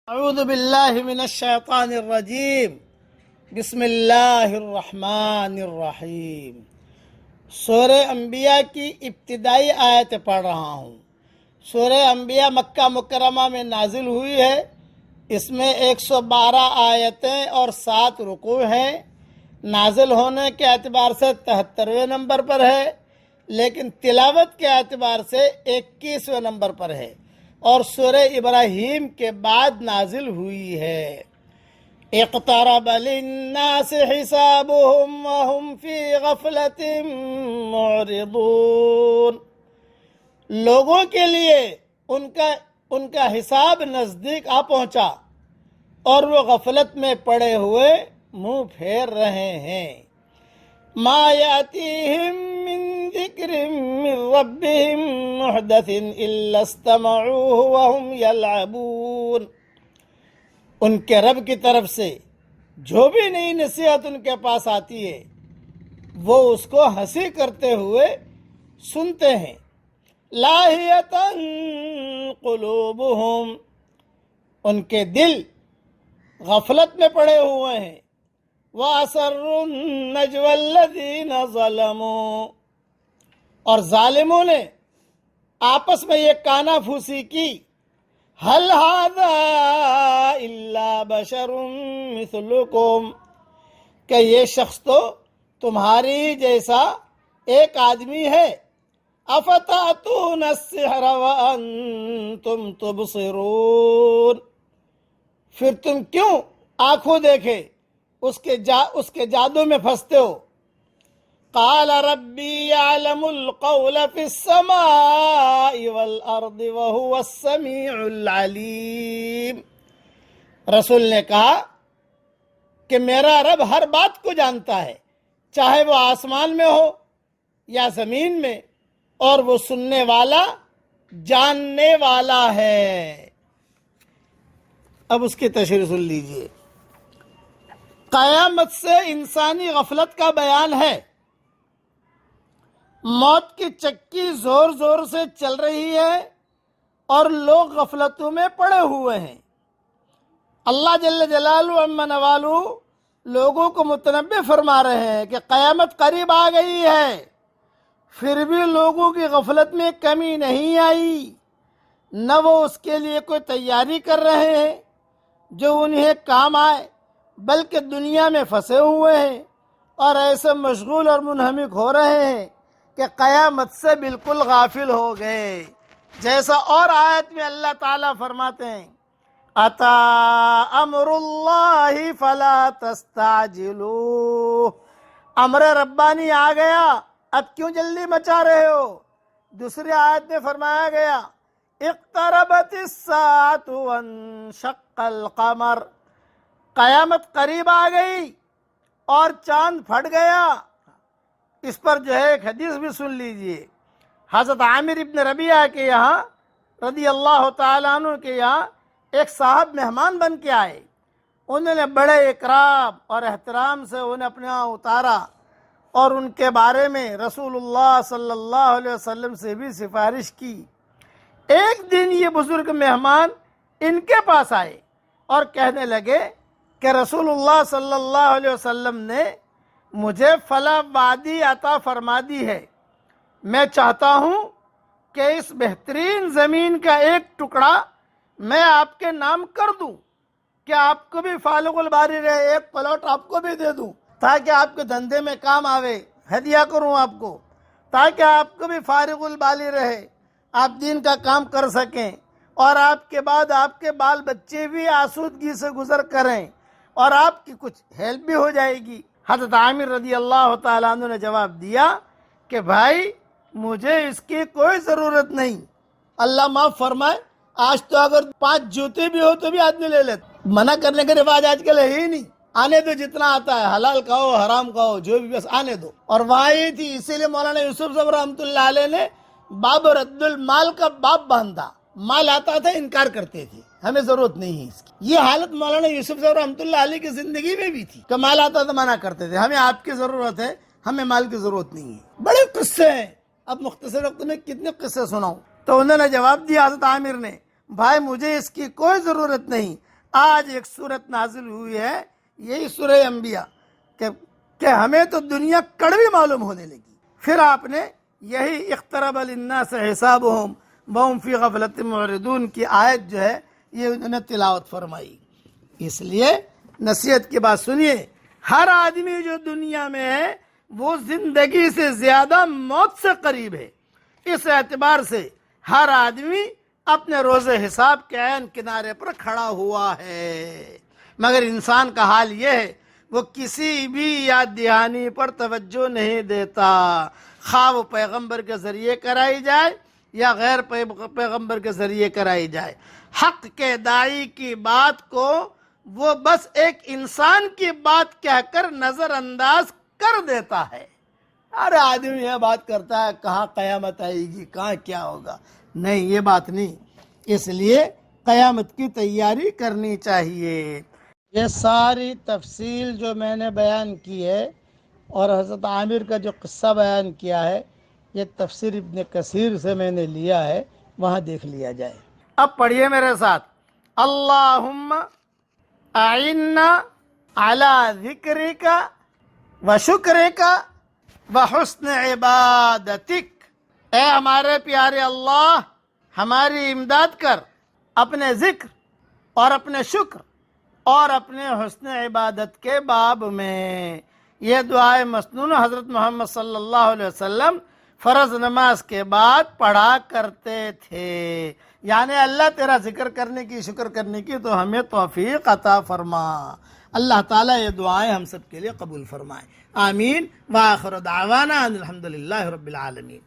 اعوذ باللہ من الشیطان الرجیم بسم اللہ الرحمن الرحیم۔ سورہ انبیاء کی ابتدائی آیت پڑھ رہا ہوں۔ سورہ انبیاء مکہ مکرمہ میں نازل ہوئی ہے۔ اس میں 112 آیتیں اور 7 رکوع ہیں۔ نازل ہونے کے اعتبار سے 73ویں نمبر پر ہے، لیکن تلاوت کے اعتبار سے 21ویں نمبر پر ہے، اور سورہ ابراہیم کے بعد نازل ہوئی ہے۔ اقترب للناس حسابهم وهم في غفلة معرضون۔ لوگوں کے لیے ان کا حساب نزدیک آ پہنچا اور وہ غفلت میں پڑے ہوئے منہ پھیر رہے ہیں۔ ما یاتیہم من ذکر من ربہم محدث الا استمعوه وهم یلعبون۔ ان کے رب کی طرف سے جو بھی نئی نصیحت ان کے پاس آتی ہے وہ اس کو ہنسی کرتے ہوئے سنتے ہیں۔ لاہیۃ قلوبہم، ان کے دل غفلت میں پڑے ہوئے ہیں۔ وَأَسَرُّوا النَّجْوَى الَّذِينَ ظَلَمُوا، اور ظالموں نے آپس میں یہ کانا پھوسی کی، هَلْ هَذَا إِلَّا بَشَرٌ مِثْلُكُمْ، کہ یہ شخص تو تمہاری جیسا ایک آدمی ہے۔ أَفَتَأْتُونَ السِّحْرَ وَأَنْتُمْ تُبْصِرُونَ، پھر تم کیوں آنکھوں دیکھے اس کے جادو میں پھنستے ہو۔ قال ربی یعلم القول فی السماء والارض وهو السمیع العلیم۔ رسول نے کہا کہ میرا رب ہر بات کو جانتا ہے، چاہے وہ آسمان میں ہو یا زمین میں، اور وہ سننے والا جاننے والا ہے۔ اب اس کی تشریح سن لیجئے۔ قیامت سے انسانی غفلت کا بیان ہے۔ موت کی چکی زور زور سے چل رہی ہے اور لوگ غفلتوں میں پڑے ہوئے ہیں۔ اللہ جل جلالہ عما نوالہ لوگوں کو متنبہ فرما رہے ہیں کہ قیامت قریب آ گئی ہے، پھر بھی لوگوں کی غفلت میں کمی نہیں آئی، نہ وہ اس کے لیے کوئی تیاری کر رہے ہیں جو انہیں کام آئے، بلکہ دنیا میں پھنسے ہوئے ہیں اور ایسے مشغول اور منہمک ہو رہے ہیں کہ قیامت سے بالکل غافل ہو گئے۔ جیسا اور آیت میں اللہ تعالیٰ فرماتے ہیں، اتا امر اللہ فلا تستعجلوہ، امر ربانی آ گیا، اب کیوں جلدی مچا رہے ہو۔ دوسری آیت میں فرمایا گیا، اقتربت الساعۃ وانشق القمر، قیامت قریب آ گئی اور چاند پھٹ گیا۔ اس پر جو ہے ایک حدیث بھی سن لیجئے۔ حضرت عامر ابن ربیعہ کے یہاں رضی اللہ تعالیٰ عنہ کے یہاں ایک صاحب مہمان بن کے آئے۔ انہوں نے بڑے اکرام اور احترام سے انہیں اپنے یہاں اتارا اور ان کے بارے میں رسول اللہ صلی اللہ علیہ وسلم سے بھی سفارش کی۔ ایک دن یہ بزرگ مہمان ان کے پاس آئے اور کہنے لگے کہ رسول اللہ صلی اللہ علیہ وسلم نے مجھے فلاں وادی عطا فرما دی ہے، میں چاہتا ہوں کہ اس بہترین زمین کا ایک ٹکڑا میں آپ کے نام کر دوں، کہ آپ کو بھی فالق الباری رہے، ایک پلاٹ آپ کو بھی دے دوں تاکہ آپ کے دھندے میں کام آوے، ہدیہ کروں آپ کو، تاکہ آپ کو بھی فارغ البالی رہے، آپ دین کا کام کر سکیں، اور آپ کے بعد آپ کے بال بچے بھی آسودگی سے گزر کریں، اور آپ کی کچھ ہیلپ بھی ہو جائے گی۔ حضرت عامر رضی اللہ تعالیٰ عنہ نے جواب دیا کہ بھائی مجھے اس کی کوئی ضرورت نہیں، اللہ معاف فرمائے، آج تو اگر 5 جوتے بھی ہو تو بھی آدمی لے لیتا، منع کرنے کا رواج آج کل ہے ہی نہیں، آنے دو جتنا آتا ہے، حلال کھاؤ حرام کھاؤ جو بھی، بس آنے دو۔ اور وہاں یہ تھی، اسی لیے مولانا یوسف صاحب رحمۃ اللہ علیہ نے باب رد المال کا باب باندھا، مال آتا تھا انکار کرتے تھے، ہمیں ضرورت نہیں ہے اس کی۔ یہ حالت مولانا یوسف صاحب رحمۃ اللہ علیہ کی زندگی میں بھی تھی کہ مال آتا تو منع کرتے تھے، ہمیں آپ کی ضرورت ہے، ہمیں مال کی ضرورت نہیں ہے۔ بڑے قصے ہیں، اب مختصر وقت میں کتنے قصے سناؤں۔ تو انہوں نے جواب دیا حضرت عامر نے، بھائی مجھے اس کی کوئی ضرورت نہیں، آج ایک صورت نازل ہوئی ہے، یہی سورہ انبیاء، کہ ہمیں تو دنیا کڑوی معلوم ہونے لگی۔ پھر آپ نے یہی اقترب للناس حسابهم وهم فی غفلۃ معرضون کی آیت جو ہے یہ انہوں نے تلاوت فرمائی۔ اس لیے نصیحت کی بات سنیے، ہر آدمی جو دنیا میں ہے وہ زندگی سے زیادہ موت سے قریب ہے۔ اس اعتبار سے ہر آدمی اپنے روز حساب کے عین کنارے پر کھڑا ہوا ہے، مگر انسان کا حال یہ ہے وہ کسی بھی یاد دہانی پر توجہ نہیں دیتا، خواہ وہ پیغمبر کے ذریعے کرائی جائے یا غیر پیغمبر کے ذریعے کرائی جائے۔ حق کے داعی کی بات کو وہ بس ایک انسان کی بات کہہ کر نظر انداز کر دیتا ہے۔ ہر آدمی یہ بات کرتا ہے کہاں قیامت آئے گی، کہاں کیا ہوگا۔ نہیں، یہ بات نہیں۔ اس لیے قیامت کی تیاری کرنی چاہیے۔ یہ ساری تفصیل جو میں نے بیان کی ہے اور حضرت عامر کا جو قصہ بیان کیا ہے، یہ تفسیر ابن کثیر سے میں نے لیا ہے، وہاں دیکھ لیا جائے۔ اب پڑھیے میرے ساتھ، اللہم اعنا علی ذکرک و شکرک و حسن عبادتک۔ اے ہمارے پیارے اللہ، ہماری امداد کر اپنے ذکر اور اپنے شکر اور اپنے حسن عبادت کے باب میں۔ یہ دعائے مسنون حضرت محمد صلی اللہ علیہ وسلم فرض نماز کے بعد پڑھا کرتے تھے۔ یعنی اللہ تیرا ذکر کرنے کی، شکر کرنے کی تو ہمیں توفیق عطا فرما۔ اللہ تعالیٰ یہ دعائیں ہم سب کے لیے قبول فرمائے، آمین۔ وآخر دعوانا ان الحمدللہ رب العالمین۔